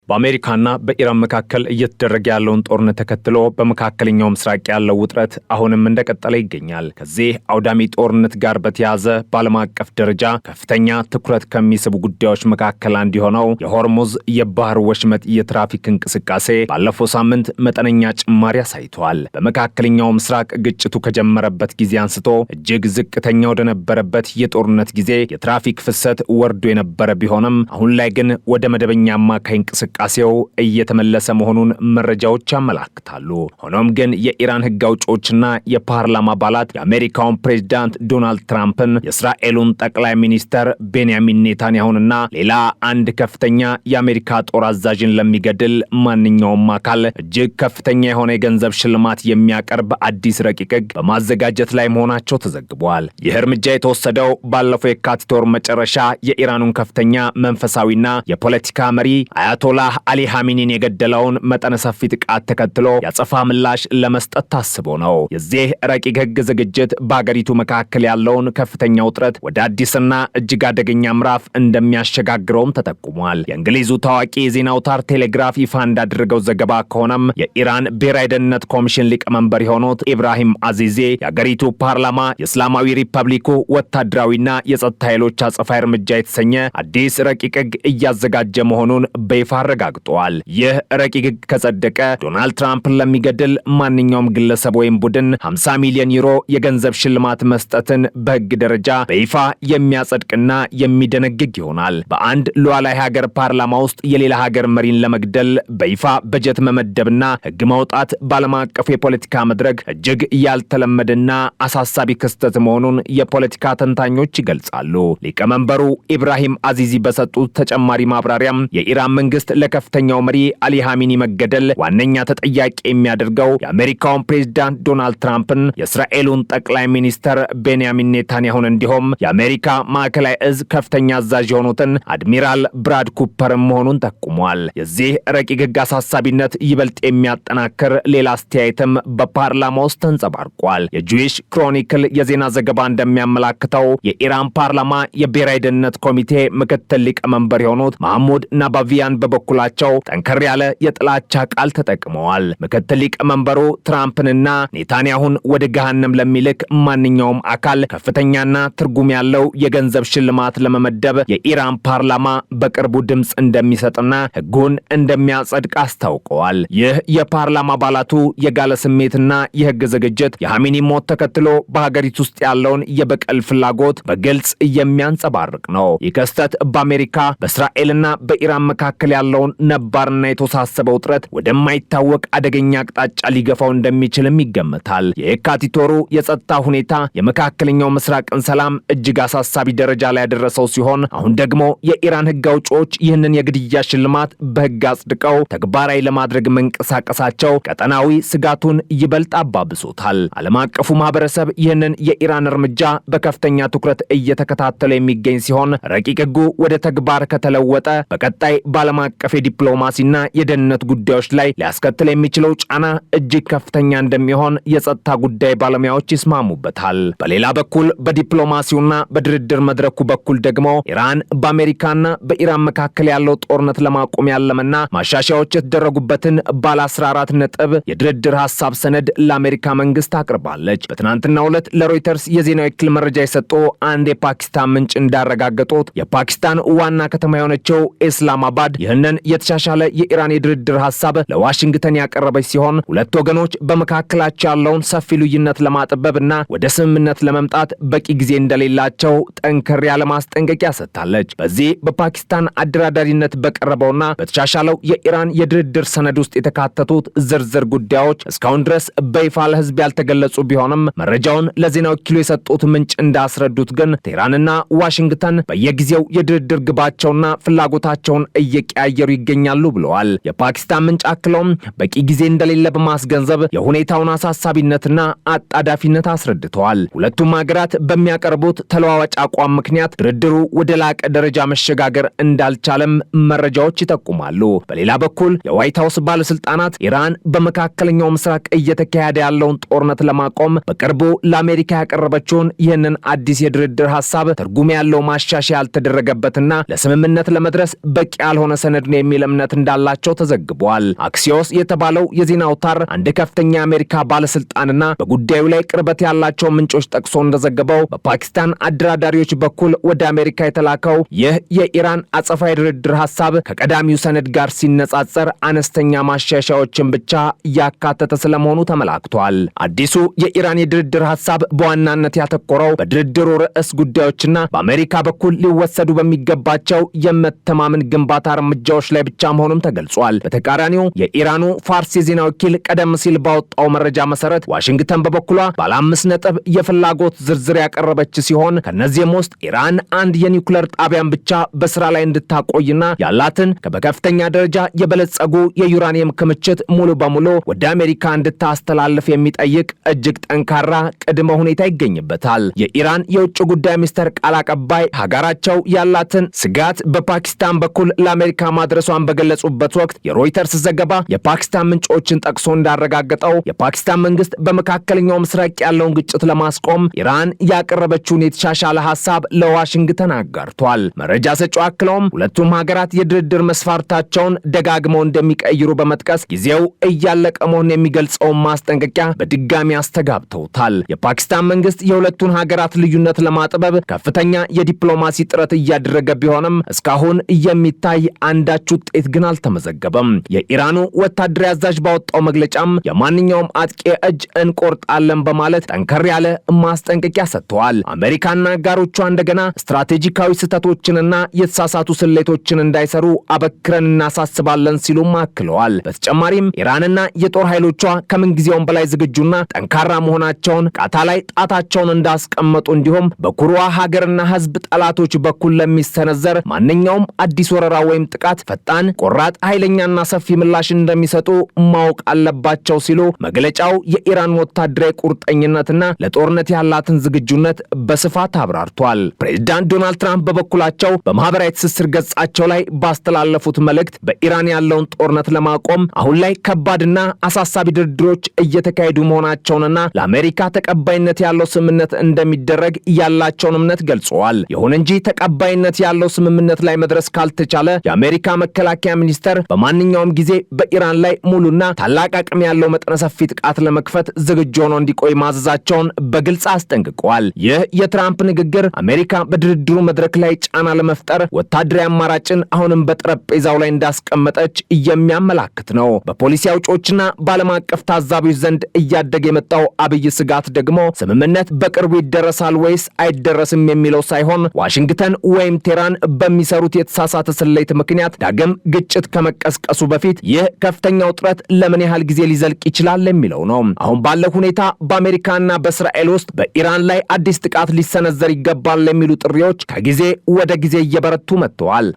በአሜሪካና በኢራን መካከል እየተደረገ ያለውን ጦርነት ተከትሎ በመካከለኛው ምስራቅ ያለው ውጥረት አሁንም እንደቀጠለ ይገኛል። ከዚህ አውዳሚ ጦርነት ጋር በተያያዘ በዓለም አቀፍ ደረጃ ከፍተኛ ትኩረት ከሚስቡ ጉዳዮች መካከል አንዱ የሆነው የሆርሙዝ የባህር ወሽመጥ የትራፊክ እንቅስቃሴ ባለፈው ሳምንት መጠነኛ ጭማሪ አሳይቷል። በመካከለኛው ምስራቅ ግጭቱ ከጀመረበት ጊዜ አንስቶ እጅግ ዝቅተኛ ወደነበረበት የጦርነት ጊዜ የትራፊክ ፍሰት ወርዶ የነበረ ቢሆንም አሁን ላይ ግን ወደ መደበኛ አማካይ እንቅስቃሴው እየተመለሰ መሆኑን መረጃዎች ያመላክታሉ። ሆኖም ግን የኢራን ሕግ አውጪዎችና የፓርላማ አባላት የአሜሪካውን ፕሬዝዳንት ዶናልድ ትራምፕን፣ የእስራኤሉን ጠቅላይ ሚኒስተር ቤንያሚን ኔታንያሁንና ሌላ አንድ ከፍተኛ የአሜሪካ ጦር አዛዥን ለሚገድል ማንኛውም አካል እጅግ ከፍተኛ የሆነ የገንዘብ ሽልማት የሚያቀርብ አዲስ ረቂቅ ሕግ በማዘጋጀት ላይ መሆናቸው ተዘግቧል። ይህ እርምጃ የተወሰደው ባለፈው የካቲት ወር መጨረሻ የኢራኑን ከፍተኛ መንፈሳዊና የፖለቲካ መሪ አያቶላህ አሊ ሐሚኒን የገደለውን መጠነ ሰፊ ጥቃት ተከትሎ ያጸፋ ምላሽ ለመስጠት ታስቦ ነው። የዚህ ረቂቅ ሕግ ዝግጅት በአገሪቱ መካከል ያለውን ከፍተኛ ውጥረት ወደ አዲስና እጅግ አደገኛ ምዕራፍ እንደሚያሸጋግረውም ተጠቁሟል። የእንግሊዙ ታዋቂ የዜና አውታር ቴሌግራፍ ይፋ እንዳደረገው ዘገባ ከሆነም የኢራን ብሔራዊ ደህንነት ኮሚሽን ሊቀመንበር የሆኑት ኢብራሂም አዚዚ የአገሪቱ ፓርላማ የእስላማዊ ሪፐብሊኩ ወታደራዊና የጸጥታ ኃይሎች አጸፋ እርምጃ የተሰኘ አዲስ ረቂቅ ሕግ እያዘጋጀ መሆኑን በይፋ አረጋግጠዋል። ይህ ረቂቅ ሕግ ከጸደቀ ዶናልድ ትራምፕን ለሚገድል ማንኛውም ግለሰብ ወይም ቡድን 50 ሚሊዮን ዩሮ የገንዘብ ሽልማት መስጠትን በሕግ ደረጃ በይፋ የሚያጸድቅና የሚደነግግ ይሆናል። በአንድ ሉዓላዊ ሀገር ፓርላማ ውስጥ የሌላ ሀገር መሪን ለመግደል በይፋ በጀት መመደብና ሕግ ማውጣት በዓለም አቀፉ የፖለቲካ መድረክ እጅግ ያልተለመደና አሳሳቢ ክስተት መሆኑን የፖለቲካ ተንታኞች ይገልጻሉ። ሊቀመንበሩ ኢብራሂም አዚዚ በሰጡት ተጨማሪ ማብራሪያም የኢራን መንግስት ለከፍተኛው መሪ አሊ ሐሚኒ መገደል ዋነኛ ተጠያቂ የሚያደርገው የአሜሪካውን ፕሬዝዳንት ዶናልድ ትራምፕን፣ የእስራኤሉን ጠቅላይ ሚኒስተር ቤንያሚን ኔታንያሁን እንዲሁም የአሜሪካ ማዕከላዊ እዝ ከፍተኛ አዛዥ የሆኑትን አድሚራል ብራድ ኩፐር መሆኑን ጠቁሟል። የዚህ ረቂቅ ሕግ አሳሳቢነት ይበልጥ የሚያጠናክር ሌላ አስተያየትም በፓርላማ ውስጥ ተንጸባርቋል። የጁዊሽ ክሮኒክል የዜና ዘገባ እንደሚያመላክተው የኢራን ፓርላማ የብሔራዊ ደህንነት ኮሚቴ ምክትል ሊቀመንበር የሆኑት ማህሙድ ናባቪያን በበኩላቸው ጠንከር ያለ የጥላቻ ቃል ተጠቅመዋል። ምክትል ሊቀመንበሩ ትራምፕንና ኔታንያሁን ወደ ገሃነም ለሚልክ ማንኛውም አካል ከፍተኛና ትርጉም ያለው የገንዘብ ሽልማት ለመመደብ የኢራን ፓርላማ በቅርቡ ድምፅ እንደሚሰጥና ሕጉን እንደሚያጸድቅ አስታውቀዋል። ይህ የፓርላማ አባላቱ የጋለ ስሜትና የሕግ ዝግጅት የሐሚኒ ሞት ተከትሎ በሀገሪቱ ውስጥ ያለውን የበቀል ፍላጎት በግልጽ የሚያንጸባርቅ ነው። ይህ ክስተት በአሜሪካ በእስራኤልና በኢራን መካከል ያለውን ነባርና የተወሳሰበ ውጥረት ወደማይታወቅ አደገኛ አቅጣጫ ሊገፋው እንደሚችልም ይገመታል። የካቲት ወሩ የጸጥታ ሁኔታ የመካከለኛው ምስራቅን ሰላም እጅግ አሳሳቢ ደረጃ ላይ ያደረሰው ሲሆን አሁን ደግሞ የኢራን ሕግ አውጪዎች ይህንን የግድያ ሽልማት በሕግ አጽድቀው ተግባራዊ ለማድረግ መንቀሳቀሳቸው ቀጠናዊ ስጋቱን ይበልጥ አባብሶታል። ዓለም አቀፉ ማህበረሰብ ይህንን የኢራን እርምጃ በከፍተኛ ትኩረት እየተከታተለ የሚገኝ ሲሆን ረቂቅ ሕጉ ወደ ተግባር ከተለወጠ በቀጣይ በዓለም አቀፍ የዲፕሎማሲና የደህንነት ጉዳዮች ላይ ሊያስከትል የሚችለው ጫና እጅግ ከፍተኛ እንደሚሆን የጸጥታ ጉዳይ ባለሙያዎች ይስማሙበታል። በሌላ በኩል በዲፕሎማሲውና በድርድር መድረኩ በኩል ደግሞ ኢራን በአሜሪካና በኢራን መካከል ያለው ጦርነት ለማቆም ያለመና ማሻሻያዎች የተደረጉበትን ባለ 14 ነጥብ የድርድር ሐሳብ ሰነድ ለአሜሪካ መንግስት አቅርባለች። በትናንትናው ዕለት ለሮይተርስ የዜና ወኪል መረጃ የሰጡ አንድ የፓኪስታን ምንጭ እንዳረጋገጡት የፓኪስታን ዋና ከተማ የሆነችው ኢስላማባድ ይህንን የተሻሻለ የኢራን የድርድር ሐሳብ ለዋሽንግተን ያቀረበች ሲሆን ሁለት ወገኖች በመካከላቸው ያለውን ሰፊ ልዩነት ለማጥበብና ወደ ስምምነት ለመምጣት በቂ ጊዜ እንደሌላቸው ጠንከር ያለ ማስጠንቀቂያ ሰጥታለች። በዚህ በፓኪስታን አደራዳሪነት በቀረበውና በተሻሻለው የኢራን የድርድር ሰነድ ውስጥ የተካተቱት ዝርዝር ጉዳዮች እስካሁን ድረስ በይፋ ለሕዝብ ያልተገለጹ ቢሆንም መረጃውን ለዜና ወኪሉ የሰጡት ምንጭ እንዳስረዱት ግን ቴህራንና ዋሽንግተን በየጊዜው የድርድር ግባቸውና ፍላጎታቸውን እየቀያየሩ ይገኛሉ ብለዋል። የፓኪስታን ምንጭ አክለውም በቂ ጊዜ እንደሌለ በማስገንዘብ የሁኔታውን አሳሳቢነትና አጣዳፊነት አስረድተዋል። ሁለቱም ሀገራት በሚያቀርቡት ተለዋዋጭ አቋም ምክንያት ድርድሩ ወደ ላቀ ደረጃ መሸጋገር እንዳልቻለም መረጃዎች ይጠቁማሉ። በሌላ በኩል የዋይት ሀውስ ባለስልጣናት ኢራን በመካከለኛው ምስራቅ እየተካሄደ ያለውን ጦርነት ለማቆም በቅርቡ ለአሜሪካ ያቀረበችውን ይህንን አዲስ የድርድር ሐሳብ ትርጉም ያለው ማሻሻያ ያልተደረገበትና ለስምምነት ለመድረስ በቂ ያልሆነ ሰነድ ነው የሚል እምነት እንዳላቸው ተዘግቧል። አክሲዮስ የተባለው የዜና አውታር አንድ ከፍተኛ የአሜሪካ ባለስልጣንና በጉዳዩ ላይ ቅርበት ያላቸው ምንጮች ጠቅሶ እንደዘገበው በፓኪስታን አደራዳሪዎች በኩል ወደ አሜሪካ የተላከው ይህ የኢራን አጸፋዊ ድርድር ሐሳብ ከቀዳሚው ሰነድ ጋር ሲነጻጸር አነስተኛ ማሻሻያዎችን ብቻ ያካተተ ስለመሆኑ ተመላክቷል። አዲሱ የኢራን የድርድር ሐሳብ በዋናነት ያተኮረው በድርድሩ ርዕስ ጉዳዮችና በአሜሪካ በኩል ሊወሰዱ በሚገባቸው የመተማመን ግንባታ እርምጃዎች ላይ ብቻ መሆኑም ተገልጿል። በተቃራኒው የኢራኑ ፋርስ የዜና ወኪል ቀደም ሲል ባወጣው መረጃ መሰረት ዋሽንግተን በበኩሏ ባለ 5 ነጥብ የፍላጎት ዝርዝር ያቀረበች ሲሆን ከነዚህም ውስጥ ኢራን አንድ የኒውክሌር ጣቢያን ብቻ በስራ ላይ እንድታቆይና ያላትን በከፍተኛ ደረጃ የበለጸጉ የዩራኒየም ክምችት ሙሉ በሙሉ ወደ አሜሪካ እንድታስተላልፍ የሚጠይቅ እጅግ ጠንካራ ቅድመ ሁኔታ ይገኝበታል። የኢራን የውጭ ጉዳይ ሚኒስትር ቃል አቀባይ ሀገራቸው ያላትን ስጋት በፓኪስታን በኩል ለአሜሪካ ማድረሷን በገለጹበት ወቅት የሮይተርስ ዘገባ የፓኪስታን ምንጮችን ጠቅሶ እንዳረጋገጠው የፓኪስታን መንግስት በመካከለኛው ምስራቅ ያለውን ግጭት ለማስቆም ኢራን ያቀረበችውን የተሻሻለ ሐሳብ ለዋሽንግተን አጋርቷል። መረጃ ሰጪው አክለውም ሁለቱም ሀገራት የድርድር መስፈርታቸውን ደጋግመው እንደሚቀይሩ በመጥቀስ ጊዜው እያለቀ መሆኑን የሚገልጸውን ማስጠንቀቂያ በድጋሚ አስተጋብተውታል። የፓኪስታን መንግስት የሁለቱን ሀገራት ልዩነት ለማጥበብ ከፍተኛ የዲፕሎማሲ ጥረት እያደረገ ቢሆንም እስካሁን የሚታይ አንዳች ውጤት ግን አልተመዘገበም። የኢራኑ ወታደራዊ አዛዥ ባወጣው መግለጫም የማንኛውም አጥቂ እጅ እንቆርጣለን በማለት ጠንከር ያለ ማስጠንቀቂያ ሰጥተዋል። አሜሪካና አጋሮቿ እንደገና ስትራቴጂካዊ ስህተቶችንና የተሳሳቱ ስሌቶችን እንዳይሰሩ አበክረን እናሳስባለን ሲሉም አክለዋል። በተጨማሪም ኢራንና የጦር ኃይሎቿ ከምንጊዜውም በላይ ዝግጁና ጠንካራ መሆናቸውን ቃታ ላይ ጣታቸውን እንዳስቀመጡ እንዲሁም በኩሯ ሀገርና ህዝብ ጠላቶች በኩል ለሚሰነዘር ማንኛውም አዲስ ወረራ ወይም ጥቃት ፈጣን፣ ቆራጥ፣ ኃይለኛና ሰፊ ምላሽ እንደሚሰጡ ማወቅ አለባቸው ሲሉ መግለጫው የኢራን ወታደራዊ ቁርጠኝነትና ለጦርነት ያላትን ዝግጁነት በስፋት አብራርቷል። ፕሬዝዳንት ዶናልድ ትራምፕ በበኩላቸው በማህበራዊ ትስስር ገጻቸው ላይ ባስተላለፉት መልእክት በኢራን ያለውን ጦርነት ለማቆም አሁን ላይ ከባድና አሳሳቢ ድርድሮች እየተካሄዱ መሆናቸውንና ለአሜሪካ ተቀባይነት ያለው ስምምነት እንደሚደረግ ያላቸውን እምነት ገልጸዋል። ይሁን እንጂ ተቀባይነት ያለው ስምምነት ላይ መድረስ ካልተቻለ የአሜሪካ መከላከያ ሚኒስቴር በማንኛውም ጊዜ በኢራን ላይ ሙሉና ታላቅ አቅም ያለው መጠነ ሰፊ ጥቃት ለመክፈት ዝግጁ ሆኖ እንዲቆይ ማዘዛቸውን በግልጽ አስጠንቅቀዋል። ይህ የትራምፕ ንግግር አሜሪካ በድርድሩ መድረክ ላይ ጫና ለመፍጠር ወታደራዊ አማራጭን አሁንም በጠረጴዛው ላይ እንዳስቀመጠች የሚያመላክት ነው። በፖሊሲ አውጪዎችና በዓለም አቀፍ ታዛቢዎች ዘንድ እያደገ የመጣው አብይ ስጋት ደግሞ ስምምነት በቅርቡ ይደረሳል ወይስ አይደረስም የሚለው ሳይሆን ዋሽንግተን ወይም ቴህራን በሚሰሩት የተሳሳተ ስሌት ምክንያት ዳግም ግጭት ከመቀስቀሱ በፊት ይህ ከፍተኛ ውጥረት ለምን ያህል ጊዜ ሊዘልቅ ይችላል የሚለው ነው። አሁን ባለው ሁኔታ በአሜሪካና በእስራኤል ውስጥ በኢራን ላይ አዲስ ጥቃት ሊሰነዘር ይገባል የሚሉ ጥሪዎች ከጊዜ ወደ ጊዜ እየበረቱ መጥተዋል።